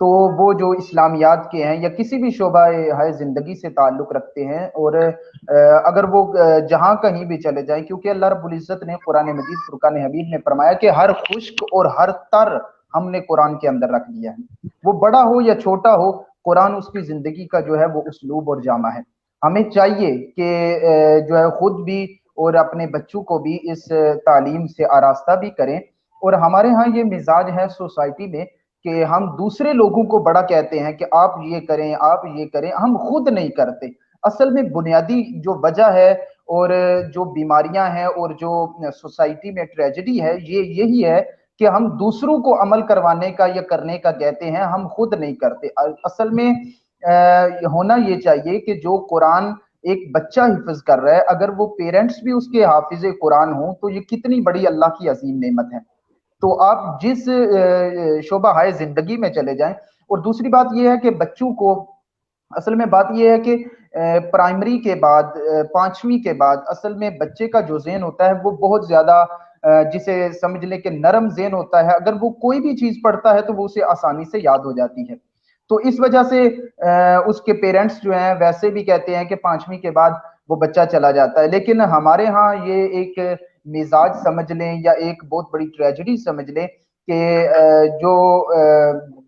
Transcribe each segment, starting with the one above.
تو وہ جو اسلامیات کے ہیں یا کسی بھی شعبہ ہے زندگی سے تعلق رکھتے ہیں، اور اگر وہ جہاں کہیں بھی چلے جائیں، کیونکہ اللہ رب العزت نے قرآن مجید فرقان حمید میں فرمایا کہ ہر خشک اور ہر تر ہم نے قرآن کے اندر رکھ دیا ہے، وہ بڑا ہو یا چھوٹا ہو، قرآن اس کی زندگی کا جو ہے وہ اسلوب اور جامہ ہے۔ ہمیں چاہیے کہ جو ہے خود بھی اور اپنے بچوں کو بھی اس تعلیم سے آراستہ بھی کریں۔ اور ہمارے ہاں یہ مزاج ہے سوسائٹی میں کہ ہم دوسرے لوگوں کو بڑا کہتے ہیں کہ آپ یہ کریں، آپ یہ کریں، ہم خود نہیں کرتے۔ اصل میں بنیادی جو وجہ ہے اور جو بیماریاں ہیں اور جو سوسائٹی میں ٹریجڈی ہے، یہ یہی ہے کہ ہم دوسروں کو عمل کروانے کا یا کرنے کا کہتے ہیں، ہم خود نہیں کرتے۔ اصل میں ہونا یہ چاہیے کہ جو قرآن ایک بچہ حفظ کر رہا ہے، اگر وہ پیرنٹس بھی اس کے حافظ قرآن ہوں تو یہ کتنی بڑی اللہ کی عظیم نعمت ہے۔ تو آپ جس شعبہ ہائے زندگی میں چلے جائیں۔ اور دوسری بات یہ ہے کہ بچوں کو اصل میں بات یہ ہے کہ پرائمری کے بعد، پانچویں کے بعد اصل میں بچے کا جو ذہن ہوتا ہے وہ بہت زیادہ جسے سمجھ لیں کہ نرم ذہن ہوتا ہے، اگر وہ کوئی بھی چیز پڑھتا ہے تو وہ اسے آسانی سے یاد ہو جاتی ہے۔ تو اس وجہ سے اس کے پیرنٹس جو ہیں ویسے بھی کہتے ہیں کہ پانچویں کے بعد وہ بچہ چلا جاتا ہے، لیکن ہمارے ہاں یہ ایک مزاج سمجھ لیں یا ایک بہت بڑی ٹریجڈی سمجھ لیں کہ جو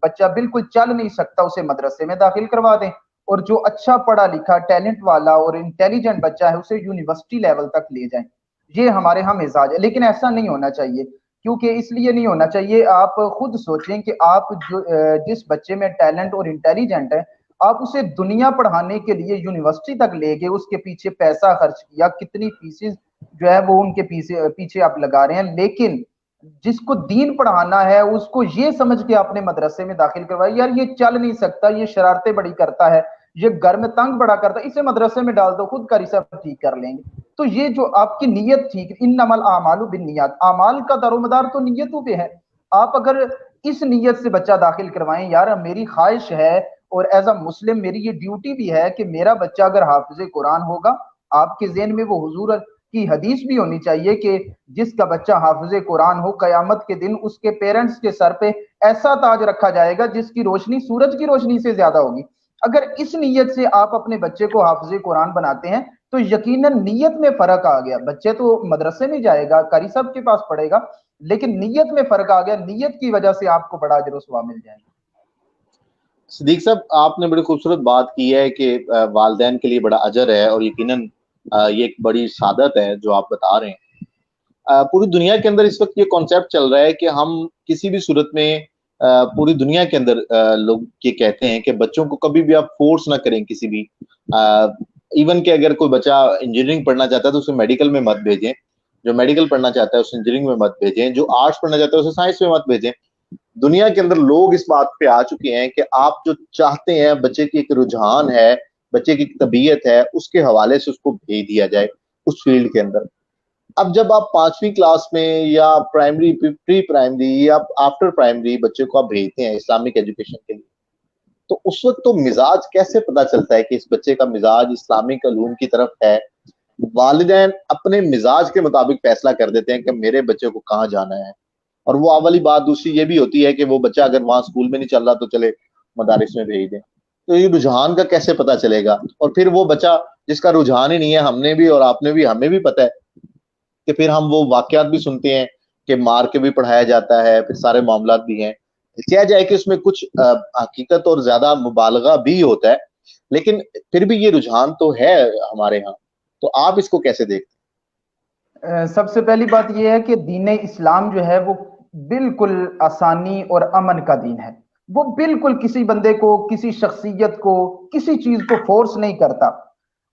بچہ بالکل چل نہیں سکتا اسے مدرسے میں داخل کروا دیں، اور جو اچھا پڑھا لکھا ٹیلنٹ والا اور انٹیلیجنٹ بچہ ہے اسے یونیورسٹی لیول تک لے جائیں۔ یہ ہمارے ہاں مزاج ہے، لیکن ایسا نہیں ہونا چاہیے۔ کیونکہ اس لیے نہیں ہونا چاہیے، آپ خود سوچیں کہ آپ جس بچے میں ٹیلنٹ اور انٹیلیجنٹ ہے، آپ اسے دنیا پڑھانے کے لیے یونیورسٹی تک لے گئے، اس کے پیچھے پیسہ خرچ کیا، کتنی فیسز جو ہے وہ ان کے پیچھے آپ لگا رہے ہیں، لیکن جس کو دین پڑھانا ہے اس کو یہ سمجھ کے آپ نے مدرسے میں داخل کروایا یار یہ چل نہیں سکتا، یہ شرارتیں بڑی کرتا ہے، یہ گھر میں تنگ بڑا کرتا ہے، اسے مدرسے میں ڈال دو، خود کا رسالہ ٹھیک کر لیں گے۔ تو یہ جو آپ کی نیت ٹھیک، انما الاعمال بالنیات، اعمال کا دار و مدار تو نیتوں پہ ہے۔ آپ اگر اس نیت سے بچہ داخل کروائیں، یار میری خواہش ہے اور ایز اے مسلم میری یہ ڈیوٹی بھی ہے کہ میرا بچہ اگر حافظ قرآن ہوگا، آپ کے ذہن میں وہ حضور کی حدیث بھی ہونی چاہیے کہ جس کا بچہ حافظ قرآن ہو، قیامت کے دن اس کے پیرنٹس کے سر پہ ایسا تاج رکھا جائے گا جس کی روشنی سورج کی روشنی سے زیادہ ہوگی۔ اگر اس نیت سے آپ اپنے بچے کو حافظ قرآن بناتے ہیں تو یقیناً نیت میں فرق آ گیا، بچے تو مدرسے میں جائے گا، قاری صاحب کے پاس پڑھے گا، لیکن نیت میں فرق آ گیا، نیت کی وجہ سے آپ کو بڑا اجر و ثواب مل جائے گا۔ صدیق صاحب، آپ نے بڑی خوبصورت بات کی ہے کہ والدین کے لیے بڑا اجر ہے، اور یقیناً یہ ایک بڑی سعادت ہے جو آپ بتا رہے ہیں۔ پوری دنیا کے اندر اس وقت یہ کانسیپٹ چل رہا ہے کہ ہم کسی بھی صورت میں پوری دنیا کے اندر لوگ یہ کہتے ہیں کہ بچوں کو کبھی بھی آپ فورس نہ کریں کسی بھی، ایون کہ اگر کوئی بچہ انجینئرنگ پڑھنا چاہتا ہے تو اسے میڈیکل میں مت بھیجیں، جو میڈیکل پڑھنا چاہتا ہے اسے انجینئرنگ میں مت بھیجیں، جو آرٹس پڑھنا چاہتا ہے اسے سائنس میں مت بھیجیں۔ دنیا کے اندر لوگ اس بات پہ آ چکے ہیں کہ آپ جو چاہتے ہیں، بچے کی ایک رجحان ہے، بچے کی طبیعت ہے، اس کے حوالے سے اس کو بھیج دیا جائے اس فیلڈ کے اندر۔ اب جب آپ پانچویں کلاس میں یا پرائمری، پری پرائمری یا آفٹر پرائمری بچے کو آپ بھیجتے ہیں اسلامک ایجوکیشن کے لیے، تو اس وقت تو مزاج کیسے پتا چلتا ہے کہ اس بچے کا مزاج اسلامک علوم کی طرف ہے؟ والدین اپنے مزاج کے مطابق فیصلہ کر دیتے ہیں کہ میرے بچے کو کہاں جانا ہے، اور وہ اولی بات۔ دوسری یہ بھی ہوتی ہے کہ وہ بچہ اگر وہاں اسکول میں نہیں چل رہا تو چلے مدارس میں بھیج دیں۔ تو یہ رجحان کا کیسے پتا چلے گا؟ اور پھر وہ بچہ جس کا رجحان ہی نہیں ہے، ہم نے بھی اور آپ نے بھی، ہمیں بھی پتہ ہے کہ پھر ہم وہ واقعات بھی سنتے ہیں کہ مار کے بھی پڑھایا جاتا ہے، پھر سارے معاملات بھی ہیں۔ کیا جائے کہ اس میں کچھ حقیقت اور زیادہ مبالغہ بھی ہوتا ہے، لیکن پھر بھی یہ رجحان تو ہے ہمارے ہاں۔ تو آپ اس کو کیسے دیکھتے؟ سب سے پہلی بات یہ ہے کہ دین اسلام جو ہے وہ بالکل آسانی اور امن کا دین ہے، وہ بالکل کسی بندے کو، کسی شخصیت کو، کسی چیز کو فورس نہیں کرتا۔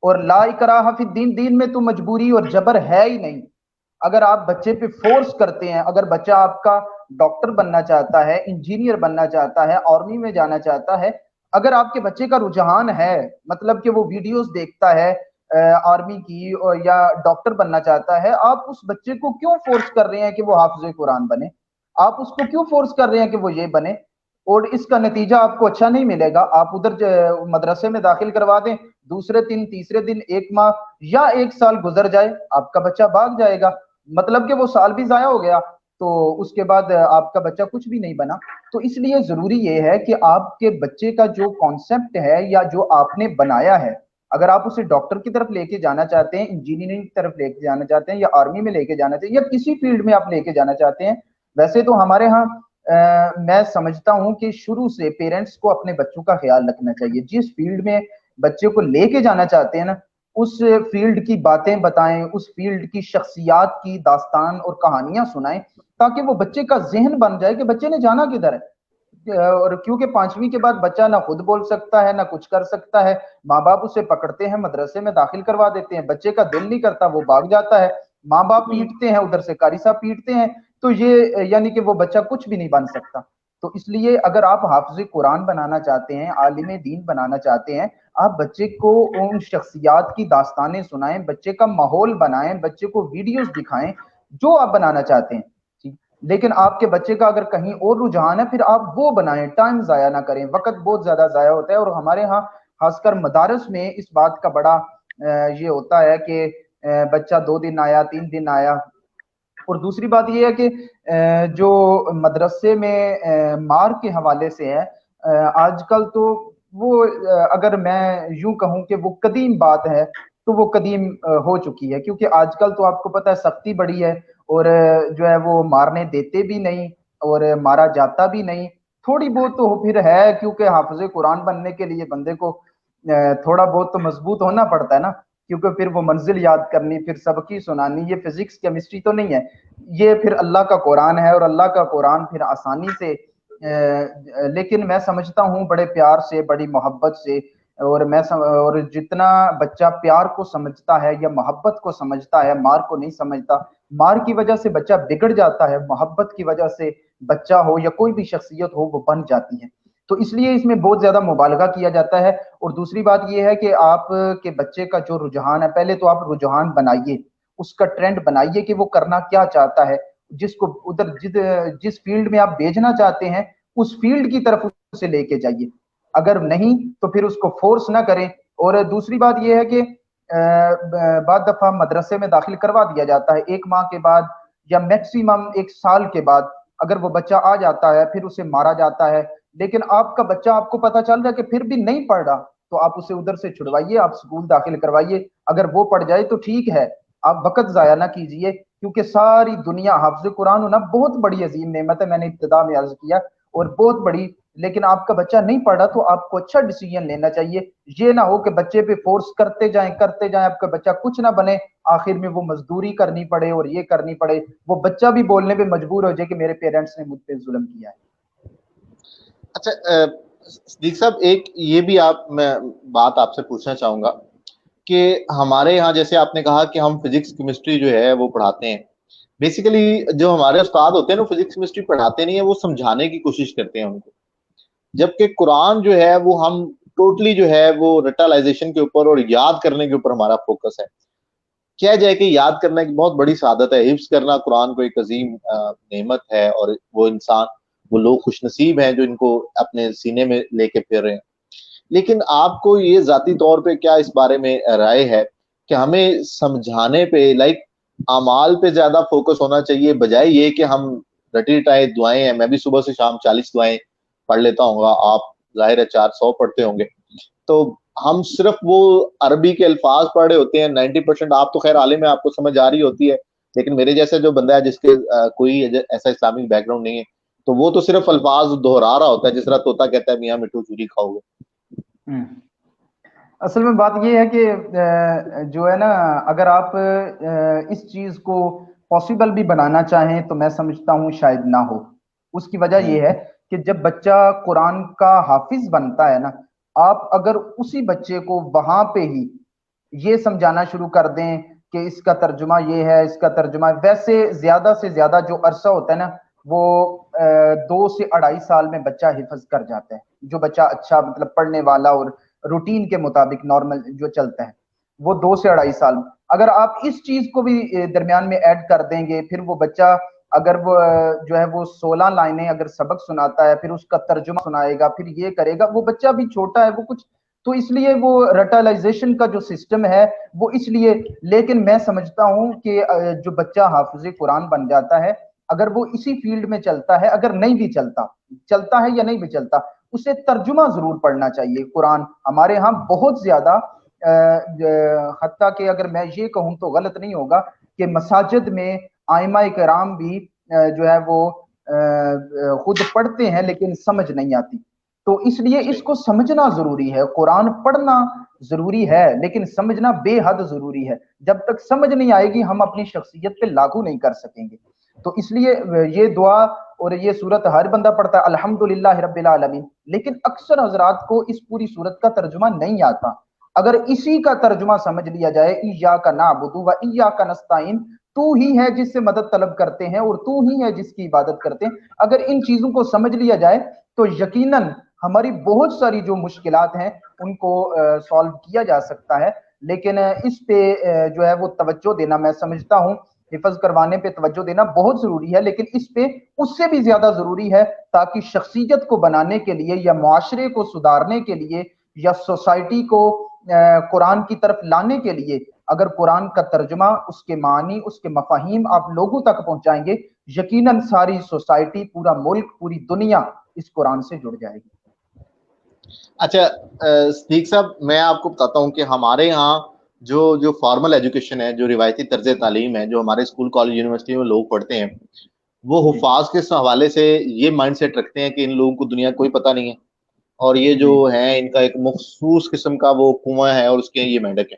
اور لا اکراہ فی الدین، دین میں تو مجبوری اور جبر ہے ہی نہیں۔ اگر آپ بچے پہ فورس کرتے ہیں، اگر بچہ آپ کا ڈاکٹر بننا چاہتا ہے، انجینئر بننا چاہتا ہے، آرمی میں جانا چاہتا ہے، اگر آپ کے بچے کا رجحان ہے، مطلب کہ وہ ویڈیوز دیکھتا ہے آرمی کی یا ڈاکٹر بننا چاہتا ہے، آپ اس بچے کو کیوں فورس کر رہے ہیں کہ وہ حافظ قرآن بنے؟ آپ اس کو کیوں فورس کر رہے ہیں کہ وہ یہ بنے؟ اور اس کا نتیجہ آپ کو اچھا نہیں ملے گا۔ آپ ادھر مدرسے میں داخل کروا دیں، دوسرے دن، تیسرے دن، ایک ماہ یا ایک سال گزر جائے، آپ کا بچہ بھاگ جائے گا، مطلب کہ وہ سال بھی ضائع ہو گیا۔ تو اس کے بعد آپ کا بچہ کچھ بھی نہیں بنا. تو اس لیے ضروری یہ ہے کہ آپ کے بچے کا جو کانسیپٹ ہے یا جو آپ نے بنایا ہے، اگر آپ اسے ڈاکٹر کی طرف لے کے جانا چاہتے ہیں، انجینئرنگ کی طرف لے کے جانا چاہتے ہیں، یا آرمی میں لے کے جانا چاہتے ہیں، یا کسی فیلڈ میں آپ لے کے جانا چاہتے ہیں، ویسے تو ہمارے ہاں میں سمجھتا ہوں کہ شروع سے پیرنٹس کو اپنے بچوں کا خیال رکھنا چاہیے. جس فیلڈ میں بچے کو لے کے جانا چاہتے ہیں نا، اس فیلڈ کی باتیں بتائیں، اس فیلڈ کی شخصیات کی داستان اور کہانیاں سنائیں، تاکہ وہ بچے کا ذہن بن جائے کہ بچے نے جانا کدھر ہے. اور کیونکہ 5ویں کے بعد بچہ نہ خود بول سکتا ہے نہ کچھ کر سکتا ہے، ماں باپ اسے پکڑتے ہیں مدرسے میں داخل کروا دیتے ہیں، بچے کا دل نہیں کرتا وہ بھاگ جاتا ہے، ماں باپ پیٹتے ہیں، ادھر سے قاری صاحب پیٹتے ہیں، تو یہ یعنی کہ وہ بچہ کچھ بھی نہیں بن سکتا. تو اس لیے اگر آپ حافظ قرآن بنانا چاہتے ہیں، عالم دین بنانا چاہتے ہیں، آپ بچے کو ان شخصیات کی داستانیں سنائیں، بچے کا ماحول بنائیں، بچے کو ویڈیوز دکھائیں جو آپ بنانا چاہتے ہیں. لیکن آپ کے بچے کا اگر کہیں اور رجحان ہے، پھر آپ وہ بنائیں، ٹائم ضائع نہ کریں. وقت بہت زیادہ ضائع ہوتا ہے، اور ہمارے ہاں خاص کر مدارس میں اس بات کا بڑا یہ ہوتا ہے کہ بچہ 2 دن آیا، 3 دن آیا. اور دوسری بات یہ ہے کہ جو مدرسے میں مار کے حوالے سے ہے، آج کل تو وہ اگر میں یوں کہوں کہ وہ قدیم بات ہے تو وہ قدیم ہو چکی ہے، کیونکہ آج کل تو آپ کو پتہ ہے سختی بڑی ہے، اور جو ہے وہ مارنے دیتے بھی نہیں اور مارا جاتا بھی نہیں. تھوڑی بہت تو پھر ہے، کیونکہ حافظ قرآن بننے کے لیے بندے کو تھوڑا بہت تو مضبوط ہونا پڑتا ہے نا، کیونکہ پھر وہ منزل یاد کرنی، پھر سب کی سنانی، یہ فزکس کیمسٹری تو نہیں ہے، یہ پھر اللہ کا قرآن ہے، اور اللہ کا قرآن پھر آسانی سے لیکن میں سمجھتا ہوں بڑے پیار سے، بڑی محبت سے. اور جتنا بچہ پیار کو سمجھتا ہے یا محبت کو سمجھتا ہے، مار کو نہیں سمجھتا. مار کی وجہ سے بچہ بگڑ جاتا ہے، محبت کی وجہ سے بچہ ہو یا کوئی بھی شخصیت ہو وہ بن جاتی ہے. تو اس لیے اس میں بہت زیادہ مبالغہ کیا جاتا ہے. اور دوسری بات یہ ہے کہ آپ کے بچے کا جو رجحان ہے، پہلے تو آپ رجحان بنائیے، اس کا ٹرینڈ بنائیے کہ وہ کرنا کیا چاہتا ہے، جس کو ادھر جس فیلڈ میں آپ بھیجنا چاہتے ہیں اس فیلڈ کی طرف اسے لے کے جائیے. اگر نہیں تو پھر اس کو فورس نہ کریں. اور دوسری بات یہ ہے کہ بعض دفعہ مدرسے میں داخل کروا دیا جاتا ہے 1 ماہ کے بعد یا میکسیمم 1 سال کے بعد. اگر وہ بچہ آ جاتا ہے پھر اسے مارا جاتا ہے، لیکن آپ کا بچہ آپ کو پتا چل رہا ہے کہ پھر بھی نہیں پڑھ رہا، تو آپ اسے ادھر سے چھڑوائیے، آپ سکول داخل کروائیے. اگر وہ پڑھ جائے تو ٹھیک ہے، آپ وقت ضائع نہ کیجئے، کیونکہ ساری دنیا حافظ قرآن ہونا بہت بڑی عظیم نعمت ہے، میں نے ابتدا میں عرض کیا، اور بہت بڑی. لیکن آپ کا بچہ نہیں پڑھ رہا تو آپ کو اچھا ڈیسیجن لینا چاہیے. یہ نہ ہو کہ بچے پہ فورس کرتے جائیں، آپ کا بچہ کچھ نہ بنے، آخر میں وہ مزدوری کرنی پڑے اور یہ کرنی پڑے، وہ بچہ بھی بولنے پہ مجبور ہو جائے کہ میرے پیرنٹس نے مجھ پہ ظلم کیا ہے. اچھا صدیق صاحب، ایک یہ بھی میں بات آپ سے پوچھنا چاہوں گا کہ ہمارے یہاں جیسے آپ نے کہا کہ ہم فزکس کیمسٹری جو ہے وہ پڑھاتے ہیں، بیسیکلی جو ہمارے استاد ہوتے ہیں نا فزکس کیمسٹری پڑھاتے نہیں ہیں، وہ سمجھانے کی کوشش کرتے ہیں ان کو. جبکہ قرآن جو ہے وہ ہم ٹوٹلی جو ہے وہ رٹالائزیشن کے اوپر اور یاد کرنے کے اوپر ہمارا فوکس ہے. کیا جائے کہ یاد کرنا ایک بہت بڑی سعادت ہے، حفظ کرنا قرآن کو ایک عظیم نعمت ہے، اور وہ لوگ خوش نصیب ہیں جو ان کو اپنے سینے میں لے کے پھر رہے ہیں. لیکن آپ کو یہ ذاتی طور پہ کیا اس بارے میں رائے ہے کہ ہمیں سمجھانے پہ اعمال پہ زیادہ فوکس ہونا چاہیے، بجائے یہ کہ ہم رٹی رٹائے دعائیں ہیں؟ میں بھی صبح سے شام 40 دعائیں پڑھ لیتا ہوں گا، آپ ظاہر ہے 400 پڑھتے ہوں گے. تو ہم صرف وہ عربی کے الفاظ پڑھ رہے ہوتے ہیں 90%. آپ تو خیر عالم ہے، آپ کو سمجھ آ رہی ہوتی ہے، لیکن میرے جیسا جو بندہ ہے جس کے کوئی ایسا اسلامک بیک گراؤنڈ نہیں ہے، تو وہ تو صرف الفاظ دہرا رہا ہوتا ہے، جس طرح طوطا کہتا ہے میاں مٹھو چوری کھاؤ گے. اصل میں بات یہ ہے کہ جو ہے نا، اگر آپ اس چیز کو پاسبل بھی بنانا چاہیں تو میں سمجھتا ہوں شاید نہ ہو. اس کی وجہ یہ ہے کہ جب بچہ قرآن کا حافظ بنتا ہے نا، آپ اگر اسی بچے کو وہاں پہ ہی یہ سمجھانا شروع کر دیں کہ اس کا ترجمہ یہ ہے، اس کا ترجمہ، ویسے زیادہ سے زیادہ جو عرصہ ہوتا ہے نا وہ 2 سے 2.5 سال میں بچہ حفظ کر جاتا ہے. جو بچہ اچھا مطلب پڑھنے والا اور روٹین کے مطابق نارمل جو چلتا ہے وہ 2 سے 2.5 سال. اگر آپ اس چیز کو بھی درمیان میں ایڈ کر دیں گے، پھر وہ بچہ اگر وہ جو ہے وہ 16 لائنیں اگر سبق سناتا ہے، پھر اس کا ترجمہ سنائے گا، پھر یہ کرے گا، وہ بچہ بھی چھوٹا ہے، وہ کچھ تو اس لیے وہ رٹالائزیشن کا جو سسٹم ہے وہ اس لیے. لیکن میں سمجھتا ہوں کہ جو بچہ حافظ قرآن بن جاتا ہے اگر وہ اسی فیلڈ میں چلتا ہے، اگر نہیں بھی چلتا ہے یا نہیں بھی چلتا، اسے ترجمہ ضرور پڑھنا چاہیے. قرآن ہمارے ہاں بہت زیادہ، حتیٰ کہ اگر میں یہ کہوں تو غلط نہیں ہوگا کہ مساجد میں ائمہ کرام بھی جو ہے وہ خود پڑھتے ہیں لیکن سمجھ نہیں آتی. تو اس لیے اس کو سمجھنا ضروری ہے. قرآن پڑھنا ضروری ہے لیکن سمجھنا بے حد ضروری ہے. جب تک سمجھ نہیں آئے گی ہم اپنی شخصیت پہ لاگو نہیں کر سکیں گے. تو اس لیے یہ دعا اور یہ صورت ہر بندہ پڑھتا ہے الحمدللہ رب العالمین، لیکن اکثر حضرات کو اس پوری صورت کا ترجمہ نہیں آتا. اگر اسی کا ترجمہ سمجھ لیا جائے، ایاک نعبد و ایاک نستعین، تو ہی ہے جس سے مدد طلب کرتے ہیں اور تو ہی ہے جس کی عبادت کرتے ہیں، اگر ان چیزوں کو سمجھ لیا جائے تو یقیناً ہماری بہت ساری جو مشکلات ہیں ان کو سالو کیا جا سکتا ہے. لیکن اس پہ جو ہے وہ توجہ دینا، میں سمجھتا ہوں حفظ کروانے پہ توجہ دینا بہت ضروری ہے، لیکن اس پہ اس سے بھی زیادہ ضروری ہے تاکہ شخصیت کو بنانے کے لیے یا معاشرے کو سدھارنے کے لیے یا سوسائٹی کو قرآن کی طرف لانے کے لیے اگر قرآن کا ترجمہ، اس کے معنی، اس کے مفاہیم آپ لوگوں تک پہنچائیں گے، یقیناً ساری سوسائٹی، پورا ملک، پوری دنیا اس قرآن سے جڑ جائے گی. اچھا صدیق صاحب، میں آپ کو بتاتا ہوں کہ ہمارے یہاں جو فارمل ایجوکیشن ہے، جو روایتی طرز تعلیم ہے، جو ہمارے اسکول کالج یونیورسٹی میں لوگ پڑھتے ہیں، وہ حفاظ کے حوالے سے یہ مائنڈ سیٹ رکھتے ہیں کہ ان لوگوں کو دنیا کوئی پتہ نہیں ہے، اور یہ جو ہے ان کا ایک مخصوص قسم کا وہ کنواں ہے اور اس کے یہ مینڈک ہے.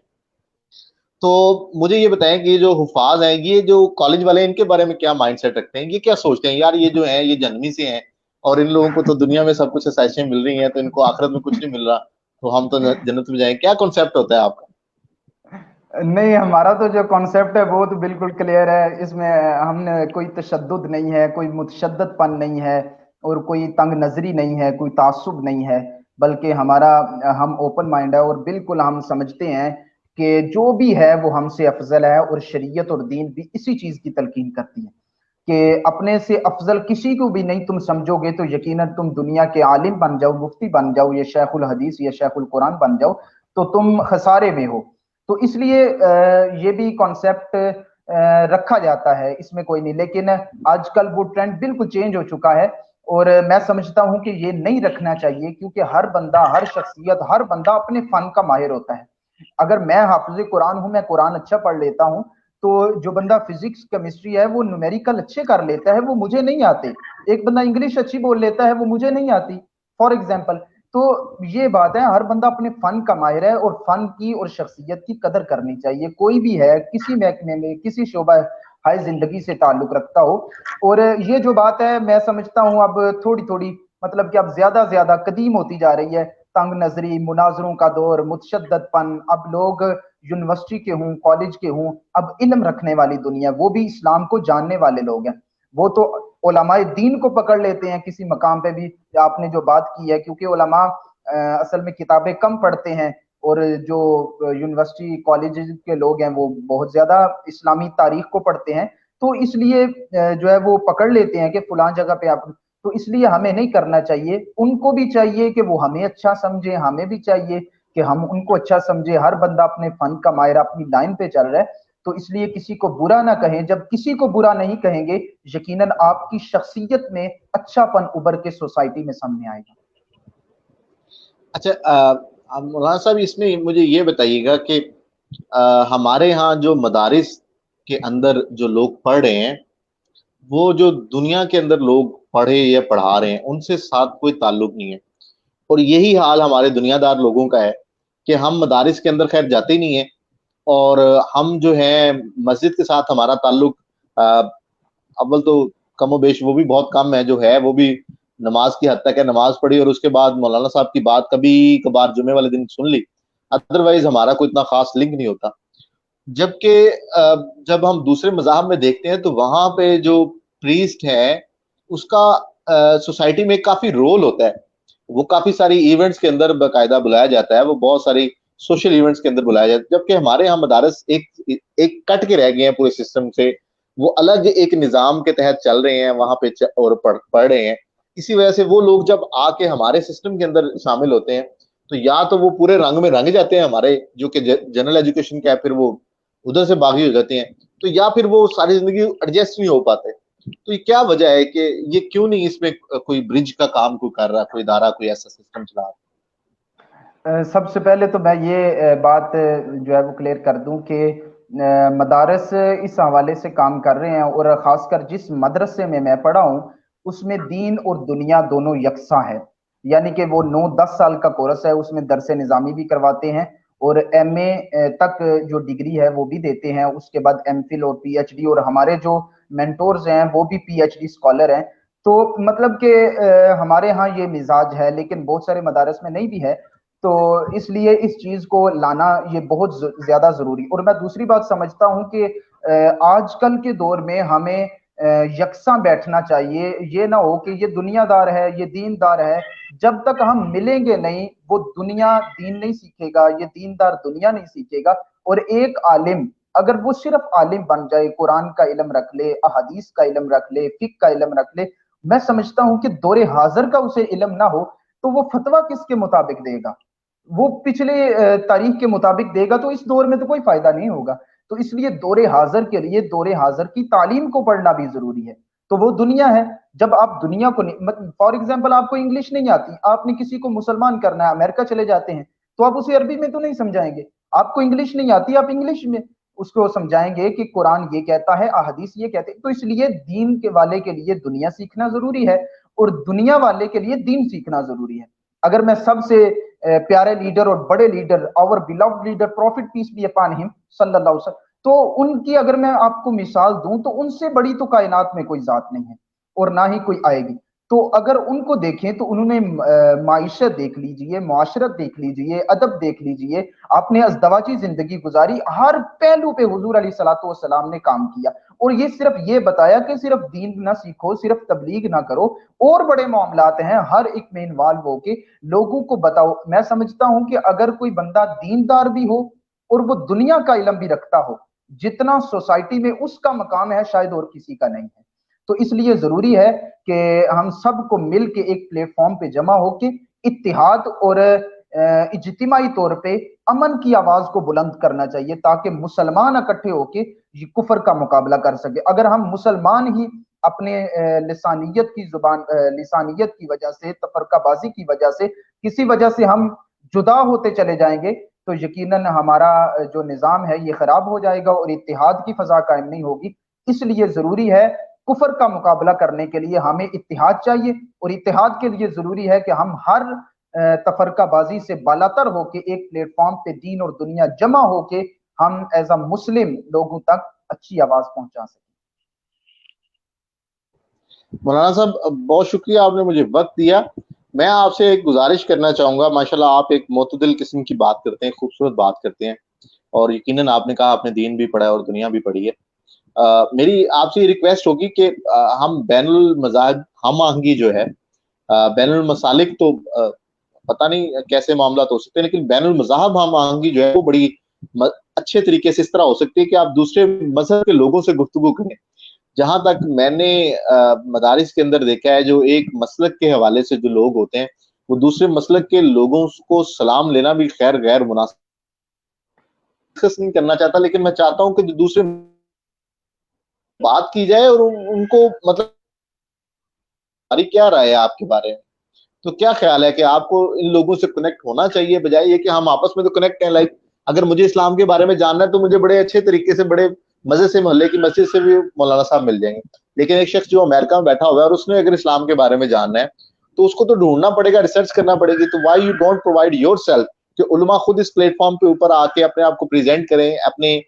تو مجھے یہ بتائیں کہ یہ جو حفاظ ہیں، یہ جو کالج والے ہیں، ان کے بارے میں کیا مائنڈ سیٹ رکھتے ہیں؟ یہ کیا سوچتے ہیں یار یہ جو ہیں یہ جنمی سے ہیں اور ان لوگوں کو تو دنیا میں سب کچھ آسائشیں مل رہی ہیں، تو ان کو آخرت میں کچھ نہیں مل رہا، تو ہم تو جنت میں جائیں. کیا کنسیپٹ ہوتا ہے آپ کا؟ نہیں، ہمارا تو جو کانسیپٹ ہے وہ تو بالکل کلیئر ہے. اس میں ہم نے کوئی تشدد نہیں ہے، کوئی متشدد پن نہیں ہے اور کوئی تنگ نظری نہیں ہے، کوئی تعصب نہیں ہے، بلکہ ہم اوپن مائنڈ ہے اور بالکل ہم سمجھتے ہیں کہ جو بھی ہے وہ ہم سے افضل ہے. اور شریعت اور دین بھی اسی چیز کی تلقین کرتی ہے کہ اپنے سے افضل کسی کو بھی نہیں تم سمجھو گے تو یقیناً تم دنیا کے عالم بن جاؤ، مفتی بن جاؤ، یا شیخ الحدیث یا شیخ القرآن بن جاؤ تو تم خسارے میں ہو. تو اس لیے یہ بھی کانسیپٹ رکھا جاتا ہے، اس میں کوئی نہیں. لیکن آج کل وہ ٹرینڈ بالکل چینج ہو چکا ہے اور میں سمجھتا ہوں کہ یہ نہیں رکھنا چاہیے، کیونکہ ہر بندہ، ہر شخصیت، ہر بندہ اپنے فن کا ماہر ہوتا ہے. اگر میں حافظ قرآن ہوں، میں قرآن اچھا پڑھ لیتا ہوں، تو جو بندہ فزکس کیمسٹری ہے وہ نومیریکل اچھے کر لیتا ہے، وہ مجھے نہیں آتے. ایک بندہ انگلش اچھی بول لیتا ہے، وہ مجھے نہیں آتی، فار ایگزامپل. تو یہ بات ہے، ہر بندہ اپنے فن کا ماہر ہے اور فن کی اور شخصیت کی قدر کرنی چاہیے. کوئی بھی ہے کسی محکمے میں، کسی شعبہ ہائے زندگی سے تعلق رکھتا ہو. اور یہ جو بات ہے میں سمجھتا ہوں اب تھوڑی تھوڑی مطلب کہ اب زیادہ زیادہ قدیم ہوتی جا رہی ہے. تنگ نظری، مناظروں کا دور، متشدد پن. اب لوگ یونیورسٹی کے ہوں، کالج کے ہوں، اب علم رکھنے والی دنیا، وہ بھی اسلام کو جاننے والے لوگ ہیں، وہ تو علماء دین کو پکڑ لیتے ہیں کسی مقام پہ بھی. آپ نے جو بات کی ہے، کیونکہ علماء اصل میں کتابیں کم پڑھتے ہیں اور جو یونیورسٹی کالج کے لوگ ہیں وہ بہت زیادہ اسلامی تاریخ کو پڑھتے ہیں، تو اس لیے جو ہے وہ پکڑ لیتے ہیں کہ فلاں جگہ پہ آپ. تو اس لیے ہمیں نہیں کرنا چاہیے. ان کو بھی چاہیے کہ وہ ہمیں اچھا سمجھے، ہمیں بھی چاہیے کہ ہم ان کو اچھا سمجھے. ہر بندہ اپنے فن کا ماہر اپنی لائن پہ چل رہا ہے، تو اس لیے کسی کو برا نہ کہیں. جب کسی کو برا نہیں کہیں گے، یقیناً آپ کی شخصیت میں اچھا پن ابھر کے سوسائٹی میں سامنے آئے گا. اچھا مولانا صاحب، اس میں مجھے یہ بتائیے گا کہ ہمارے ہاں جو مدارس کے اندر جو لوگ پڑھ رہے ہیں، وہ جو دنیا کے اندر لوگ پڑھے یا پڑھا رہے ہیں ان سے ساتھ کوئی تعلق نہیں ہے. اور یہی حال ہمارے دنیا دار لوگوں کا ہے کہ ہم مدارس کے اندر خیر جاتے ہی نہیں ہیں، اور ہم جو ہے مسجد کے ساتھ ہمارا تعلق اول تو کم و بیش وہ بھی بہت کم ہے، جو ہے وہ بھی نماز کی حد تک ہے. نماز پڑھی اور اس کے بعد مولانا صاحب کی بات کبھی کبھار جمعے والے دن سن لی، ادروائز ہمارا کوئی اتنا خاص لنک نہیں ہوتا. جبکہ جب ہم دوسرے مذاہب میں دیکھتے ہیں تو وہاں پہ جو پریسٹ ہے اس کا سوسائٹی میں کافی رول ہوتا ہے. وہ کافی ساری ایونٹس کے اندر باقاعدہ بلایا جاتا ہے، وہ بہت ساری سوشل ایونٹس کے اندر بلایا جاتا ہے. جبکہ ہمارے یہاں مدارس ایک کٹ کے رہ گئے ہیں پورے سسٹم سے، وہ الگ ایک نظام کے تحت چل رہے ہیں وہاں پہ اور پڑھ رہے ہیں. اسی وجہ سے وہ لوگ جب آ کے ہمارے سسٹم کے اندر شامل ہوتے ہیں تو یا تو وہ پورے رنگ میں رنگ جاتے ہیں ہمارے جو کہ جنرل ایجوکیشن کا ہے، پھر وہ ادھر سے باغی ہو جاتے ہیں، تو یا پھر وہ ساری زندگی ایڈجسٹ نہیں ہو پاتے. تو یہ کیا وجہ ہے کہ یہ کیوں نہیں اس میں کوئی برج کا کام کوئی کر رہا، کوئی ادارہ کوئی ایسا سسٹم چلا رہا؟ سب سے پہلے تو میں یہ بات جو ہے وہ کلیئر کر دوں کہ مدارس اس حوالے سے کام کر رہے ہیں، اور خاص کر جس مدرسے میں میں پڑھا ہوں اس میں دین اور دنیا دونوں یکساں ہے، یعنی کہ وہ 9-10 سال کا کورس ہے، اس میں درس نظامی بھی کرواتے ہیں اور ایم اے تک جو ڈگری ہے وہ بھی دیتے ہیں، اس کے بعد ایم فل اور پی ایچ ڈی، اور ہمارے جو مینٹورز ہیں وہ بھی پی ایچ ڈی اسکالر ہیں۔ تو مطلب کہ ہمارے ہاں یہ مزاج ہے، لیکن بہت سارے مدارس میں نہیں بھی ہے، تو اس لیے اس چیز کو لانا یہ بہت زیادہ ضروری۔ اور میں دوسری بات سمجھتا ہوں کہ آج کل کے دور میں ہمیں یکساں بیٹھنا چاہیے، یہ نہ ہو کہ یہ دنیا دار ہے یہ دین دار ہے، جب تک ہم ملیں گے نہیں وہ دنیا دین نہیں سیکھے گا، یہ دین دار دنیا نہیں سیکھے گا۔ اور ایک عالم اگر وہ صرف عالم بن جائے، قرآن کا علم رکھ لے، احادیث کا علم رکھ لے، فقہ کا علم رکھ لے، میں سمجھتا ہوں کہ دور حاضر کا اسے علم نہ ہو تو وہ فتویٰ کس کے مطابق دے گا؟ وہ پچھلے تاریخ کے مطابق دے گا، تو اس دور میں تو کوئی فائدہ نہیں ہوگا۔ تو اس لیے دور حاضر کے لیے دور حاضر کی تعلیم کو پڑھنا بھی ضروری ہے، تو وہ دنیا ہے۔ جب آپ دنیا کو فار ایگزامپل آپ کو انگلش نہیں آتی، آپ نے کسی کو مسلمان کرنا ہے، امریکہ چلے جاتے ہیں، تو آپ اسے عربی میں تو نہیں سمجھائیں گے۔ آپ کو انگلش نہیں آتی، آپ انگلش میں اس کو سمجھائیں گے کہ قرآن یہ کہتا ہے، احادیث یہ کہتے ہیں۔ تو اس لیے دین کے والے کے لیے دنیا سیکھنا ضروری ہے اور دنیا والے کے لیے دین سیکھنا ضروری ہے۔ اگر میں سب سے پیارے لیڈر اور بڑے لیڈر، اور beloved leader prophet peace be upon ہم صلی اللہ علیہ وسلم، تو ان کی اگر میں آپ کو مثال دوں تو ان سے بڑی تو کائنات میں کوئی ذات نہیں ہے اور نہ ہی کوئی آئے گی۔ تو اگر ان کو دیکھیں تو انہوں نے معیشت دیکھ لیجئے، معاشرت دیکھ لیجئے، ادب دیکھ لیجئے، آپ نے ازدواجی زندگی گزاری، ہر پہلو پہ حضور علیہ الصلوۃ والسلام نے کام کیا، اور یہ صرف یہ بتایا کہ صرف دین نہ سیکھو، صرف تبلیغ نہ کرو، اور بڑے معاملات ہیں ہر ایک میں انوالو ہو کے لوگوں کو بتاؤ۔ میں سمجھتا ہوں کہ اگر کوئی بندہ دیندار بھی ہو اور وہ دنیا کا علم بھی رکھتا ہو، جتنا سوسائٹی میں اس کا مقام ہے شاید اور کسی کا نہیں ہے۔ تو اس لیے ضروری ہے کہ ہم سب کو مل کے ایک پلیٹ فارم پہ جمع ہو کے اتحاد اور اجتماعی طور پہ امن کی آواز کو بلند کرنا چاہیے، تاکہ مسلمان اکٹھے ہو کے یہ کفر کا مقابلہ کر سکے۔ اگر ہم مسلمان ہی اپنے لسانیت کی وجہ سے، تفرقہ بازی کی وجہ سے، کسی وجہ سے ہم جدا ہوتے چلے جائیں گے تو یقیناً ہمارا جو نظام ہے یہ خراب ہو جائے گا اور اتحاد کی فضا قائم نہیں ہوگی۔ اس لیے ضروری ہے کفر کا مقابلہ کرنے کے لیے ہمیں اتحاد چاہیے، اور اتحاد کے لیے ضروری ہے کہ ہم ہر تفرقہ بازی سے بالاتر ہو کے ایک پلیٹ فارم پہ دین اور دنیا جمع ہو کے ہم ایز اے مسلم لوگوں تک اچھی آواز پہنچا سکیں۔ مولانا صاحب بہت شکریہ، آپ نے مجھے وقت دیا۔ میں آپ سے ایک گزارش کرنا چاہوں گا، ماشاءاللہ آپ ایک معتدل قسم کی بات کرتے ہیں، خوبصورت بات کرتے ہیں، اور یقیناً آپ نے کہا آپ نے دین بھی پڑھا ہے اور دنیا بھی پڑھی ہے۔ میری آپ سے یہ ریکویسٹ ہوگی کہ ہم بین المذاہب ہم آہنگی جو ہے، بین المسالک تو پتہ نہیں کیسے معاملات ہو سکتے ہیں، لیکن بین المذاہب ہم آہنگی جو ہے وہ بڑی اچھے طریقے سے اس طرح ہو سکتی ہے کہ آپ دوسرے مذہب کے لوگوں سے گفتگو کریں۔ جہاں تک میں نے مدارس کے اندر دیکھا ہے، جو ایک مسلک کے حوالے سے جو لوگ ہوتے ہیں وہ دوسرے مسلک کے لوگوں کو سلام لینا بھی خیر غیر مناسب نہیں کرنا چاہتا، لیکن میں چاہتا ہوں کہ جو دوسرے بات کی جائے اور ان کو مطلب ہماری کیا رائے ہے آپ کے بارے میں، تو کیا خیال ہے کہ آپ کو ان لوگوں سے کنیکٹ ہونا چاہیے بجائے یہ کہ ہم آپس میں تو کنیکٹ ہیں؟ لائک اگر مجھے اسلام کے بارے میں جاننا ہے تو مجھے بڑے اچھے طریقے سے بڑے مزے سے محلے کی مسجد سے بھی مولانا صاحب مل جائیں گے، لیکن ایک شخص جو امریکہ میں بیٹھا ہوا ہے اور اس نے اگر اسلام کے بارے میں جاننا ہے تو اس کو تو ڈھونڈنا پڑے گا، ریسرچ کرنا پڑے گی۔ تو why you don't provide your self کہ علماء خود اس پلیٹ فارم پہ اوپر آ کے اپنے آپ کو پریزنٹ کریں، اپنے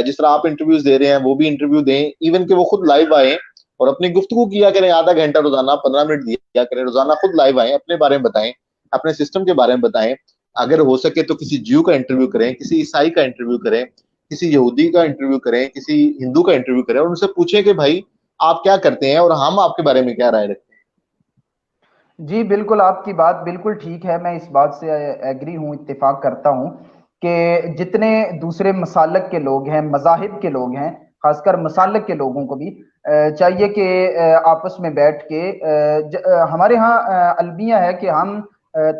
جس طرح آپ انٹرویوز دے رہے ہیں وہ بھی انٹرویو دیں، ایون کہ وہ خود لائیو آئیں اور اپنی گفتگو کیا کریں، آدھا گھنٹہ روزانہ 15 منٹ دیا کریں روزانہ، خود لائیو آئیں، اپنے بارے میں بتائیں، اپنے سسٹم کے بارے میں بتائیں۔ اگر ہو سکے تو کسی جیو کا انٹرویو کریں، کسی عیسائی کا انٹرویو کریں، کسی یہودی کا انٹرویو کریں، کسی ہندو کا انٹرویو کریں، اور ان سے پوچھیں کہ بھائی آپ کیا کرتے ہیں اور ہم آپ کے بارے میں کیا رائے رکھتے ہیں۔ جی بالکل، آپ کی بات بالکل ٹھیک ہے، میں اس بات سے ایگری ہوں، اتفاق کرتا ہوں کہ جتنے دوسرے مسالک کے لوگ ہیں، مذاہب کے لوگ ہیں، خاص کر مسالک کے لوگوں کو بھی چاہیے کہ آپس میں بیٹھ کے ہمارے ہاں المیہ ہے کہ ہم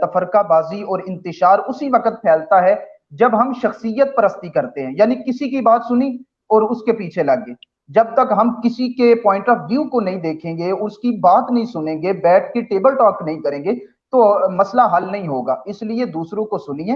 تفرقہ بازی اور انتشار اسی وقت پھیلتا ہے جب ہم شخصیت پرستی کرتے ہیں، یعنی کسی کی بات سنی اور اس کے پیچھے لگ گئے۔ جب تک ہم کسی کے پوائنٹ آف ویو کو نہیں دیکھیں گے، اس کی بات نہیں سنیں گے، بیٹھ کے ٹیبل ٹاک نہیں کریں گے، تو مسئلہ حل نہیں ہوگا. اس لیے دوسروں کو سنیے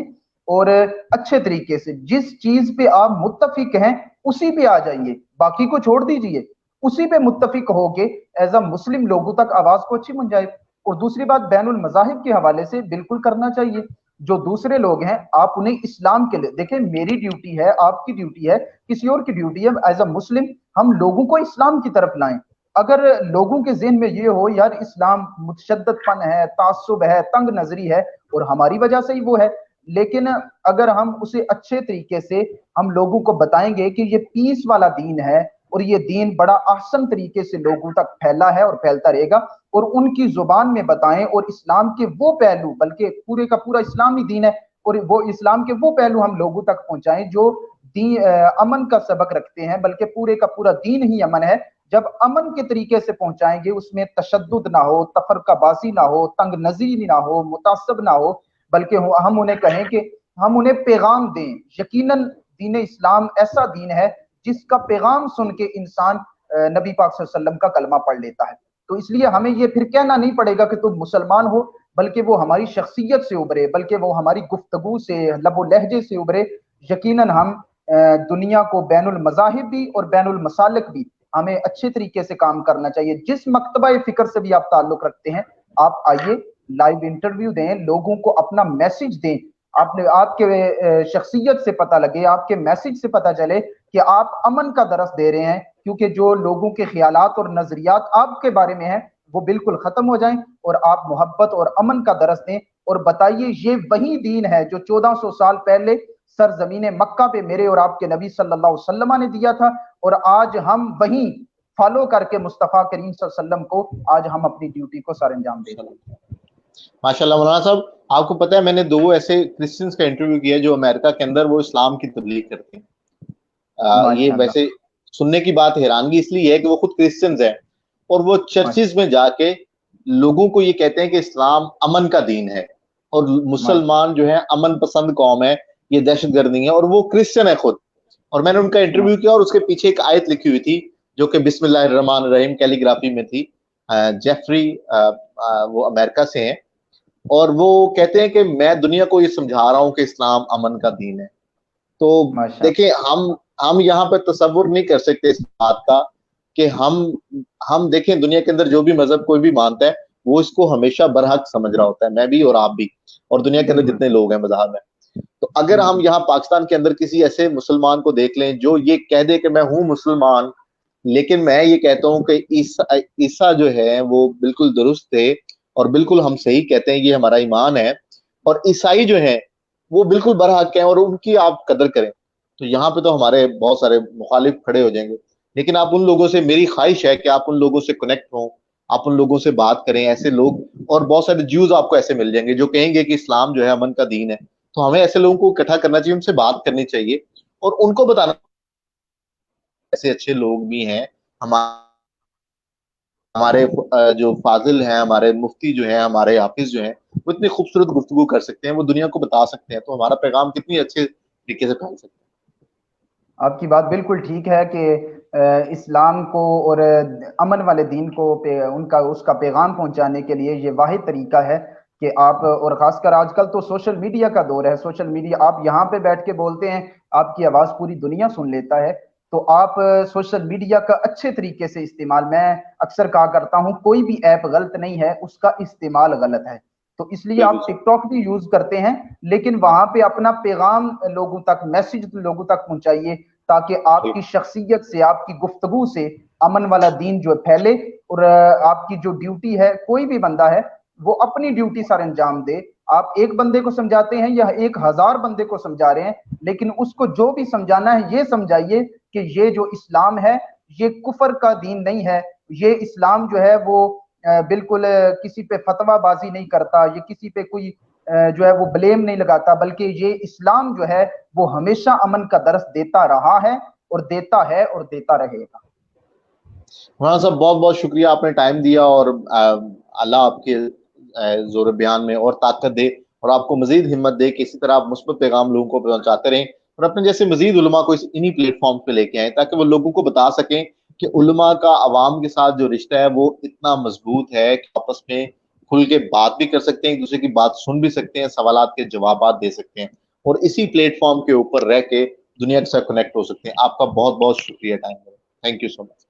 اور اچھے طریقے سے جس چیز پہ آپ متفق ہیں اسی پہ آ جائیے، باقی کو چھوڑ دیجئے، اسی پہ متفق ہو کے ایز اے مسلم لوگوں تک آواز کو اچھی من جائے. اور دوسری بات بین المذاہب کے حوالے سے بالکل کرنا چاہیے. جو دوسرے لوگ ہیں آپ انہیں اسلام کے لیے دیکھیں، میری ڈیوٹی ہے، آپ کی ڈیوٹی ہے، کسی اور کی ڈیوٹی ہے، ایز اے مسلم ہم لوگوں کو اسلام کی طرف لائیں. اگر لوگوں کے ذہن میں یہ ہو یار اسلام متشدد پن ہے، تعصب ہے، تنگ نظری ہے، اور ہماری وجہ سے ہی وہ ہے، لیکن اگر ہم اسے اچھے طریقے سے ہم لوگوں کو بتائیں گے کہ یہ پیس والا دین ہے اور یہ دین بڑا احسن طریقے سے لوگوں تک پھیلا ہے اور پھیلتا رہے گا، اور ان کی زبان میں بتائیں، اور اسلام کے وہ پہلو، بلکہ پورے کا پورا اسلامی دین ہے، اور وہ اسلام کے وہ پہلو ہم لوگوں تک پہنچائیں جو امن کا سبق رکھتے ہیں، بلکہ پورے کا پورا دین ہی امن ہے. جب امن کے طریقے سے پہنچائیں گے، اس میں تشدد نہ ہو، تفرقہ بازی نہ ہو، تنگ نظری نہ ہو، متعصب نہ ہو، بلکہ ہم انہیں کہیں کہ ہم انہیں پیغام دیں. یقیناً دین اسلام ایسا دین ہے جس کا پیغام سن کے انسان نبی پاک صلی اللہ علیہ وسلم کا کلمہ پڑھ لیتا ہے. تو اس لیے ہمیں یہ پھر کہنا نہیں پڑے گا کہ تم مسلمان ہو، بلکہ وہ ہماری شخصیت سے ابھرے، بلکہ وہ ہماری گفتگو سے، لب و لہجے سے ابھرے. یقیناً ہم دنیا کو بین المذاہب بھی اور بین المسالک بھی ہمیں اچھے طریقے سے کام کرنا چاہیے. جس مکتبہ فکر سے بھی آپ تعلق رکھتے ہیں، آپ آئیے، لائیو انٹرویو دیں، لوگوں کو اپنا میسج دیں. آپ کے شخصیت سے پتہ لگے، آپ کے میسج سے پتہ چلے کہ آپ امن کا درس دے رہے ہیں، کیونکہ جو لوگوں کے خیالات اور نظریات آپ کے بارے میں ہیں وہ بالکل ختم ہو جائیں، اور آپ محبت اور امن کا درس دیں اور بتائیے یہ وہی دین ہے جو 1400 سال پہلے سرزمین مکہ پہ میرے اور آپ کے نبی صلی اللہ علیہ وسلم نے دیا تھا، اور آج ہم وہیں فالو کر کے مصطفیٰ کریم صلی اللہ علیہ وسلم کو آج ہم اپنی ڈیوٹی کو سر انجام دے دیں. ماشاء اللہ مولانا صاحب، آپ کو پتہ ہے میں نے 2 ایسے کرسچنس کا انٹرویو کیا جو امریکہ کے اندر وہ اسلام کی تبلیغ کرتے ہیں. یہ ماشاء اللہ، ویسے سننے کی بات حیرانگی اس لیے ہے کہ وہ خود کرسچنز ہیں اور وہ چرچز میں جا کے لوگوں کو یہ کہتے ہیں کہ اسلام امن کا دین ہے اور مسلمان جو ہے امن پسند قوم ہے، یہ دہشت گرد نہیں ہے، اور وہ کرسچن ہے خود. اور میں نے ان کا انٹرویو کیا اور اس کے پیچھے ایک آیت لکھی ہوئی تھی جو کہ بسم اللہ الرحمن الرحیم کیلی گرافی میں تھی. جیفری وہ امریکہ سے ہیں اور وہ کہتے ہیں کہ میں دنیا کو یہ سمجھا رہا ہوں کہ اسلام امن کا دین ہے. تو ماشاء دیکھیں ہم یہاں پہ تصور نہیں کر سکتے اس بات کا کہ ہم دیکھیں دنیا کے اندر جو بھی مذہب کوئی بھی مانتا ہے وہ اس کو ہمیشہ برحق سمجھ رہا ہوتا ہے، میں بھی اور آپ بھی، اور دنیا کے اندر جتنے لوگ ہیں مذہب میں. تو اگر ہم یہاں پاکستان کے اندر کسی ایسے مسلمان کو دیکھ لیں جو یہ کہہ دے کہ میں ہوں مسلمان، لیکن میں یہ کہتا ہوں کہ عیسیٰ جو ہے وہ بالکل درست تھے اور بالکل ہم صحیح کہتے ہیں، یہ ہمارا ایمان ہے، اور عیسائی جو ہیں وہ بالکل برحق ہیں اور ان کی آپ قدر کریں، تو یہاں پہ تو ہمارے بہت سارے مخالف کھڑے ہو جائیں گے. لیکن آپ ان لوگوں سے، میری خواہش ہے کہ آپ ان لوگوں سے کنیکٹ ہوں، آپ ان لوگوں سے بات کریں. ایسے لوگ اور بہت سارے جیوز آپ کو ایسے مل جائیں گے جو کہیں گے کہ اسلام جو ہے امن کا دین ہے. تو ہمیں ایسے لوگوں کو اکٹھا کرنا چاہیے، ان سے بات کرنی چاہیے اور ان کو بتانا ایسے اچھے لوگ بھی ہیں. ہمارے جو فاضل ہیں، ہمارے مفتی جو ہیں، ہمارے حافظ جو ہیں، وہ اتنی خوبصورت گفتگو کر سکتے ہیں، وہ دنیا کو بتا سکتے ہیں، تو ہمارا پیغام کتنی اچھے طریقے سے پھیل سکتا ہے. آپ کی بات بالکل ٹھیک ہے کہ اسلام کو اور امن والے دین کو اس کا پیغام پہنچانے کے لیے یہ واحد طریقہ ہے کہ آپ، اور خاص کر آج کل تو سوشل میڈیا کا دور ہے، سوشل میڈیا، آپ یہاں پہ بیٹھ کے بولتے ہیں، آپ کی آواز پوری دنیا سن لیتا ہے. تو آپ سوشل میڈیا کا اچھے طریقے سے استعمال، میں اکثر کہا کرتا ہوں کوئی بھی ایپ غلط نہیں ہے، اس کا استعمال غلط ہے. تو اس لیے بالکل آپ صحیح. ٹک ٹاک بھی یوز کرتے ہیں، لیکن وہاں پہ اپنا پیغام لوگوں تک، میسج لوگوں تک پہنچائیے تاکہ آپ کی شخصیت سے، آپ کی گفتگو سے امن والا دین جو پھیلے. اور آپ کی جو ڈیوٹی ہے، کوئی بھی بندہ ہے وہ اپنی ڈیوٹی سر انجام دے. آپ ایک بندے کو سمجھاتے ہیں یا 1000 بندے کو سمجھا رہے ہیں، لیکن اس کو جو بھی سمجھانا ہے یہ سمجھائیے کہ یہ جو اسلام ہے یہ کفر کا دین نہیں ہے. یہ اسلام جو ہے وہ بالکل کسی پہ فتویٰ بازی نہیں کرتا، یہ کسی پہ کوئی جو ہے وہ بلیم نہیں لگاتا، بلکہ یہ اسلام جو ہے وہ ہمیشہ امن کا درس دیتا رہا ہے اور دیتا ہے اور دیتا رہے گا. مولانا صاحب بہت بہت شکریہ، آپ نے ٹائم دیا، اور اللہ آپ کے زور بیان میں اور طاقت دے اور آپ کو مزید ہمت دے کہ اسی طرح آپ مثبت پیغام لوگوں کو پہنچاتے رہیں اور اپنے جیسے مزید علماء کو انہی پلیٹ فارم پہ لے کے آئیں تاکہ وہ لوگوں کو بتا سکیں کہ علماء کا عوام کے ساتھ جو رشتہ ہے وہ اتنا مضبوط ہے کہ آپس میں کھل کے بات بھی کر سکتے ہیں، ایک دوسرے کی بات سن بھی سکتے ہیں، سوالات کے جوابات دے سکتے ہیں، اور اسی پلیٹ فارم کے اوپر رہ کے دنیا کے ساتھ کنیکٹ ہو سکتے ہیں. آپ کا بہت بہت شکریہ time. Thank you so much.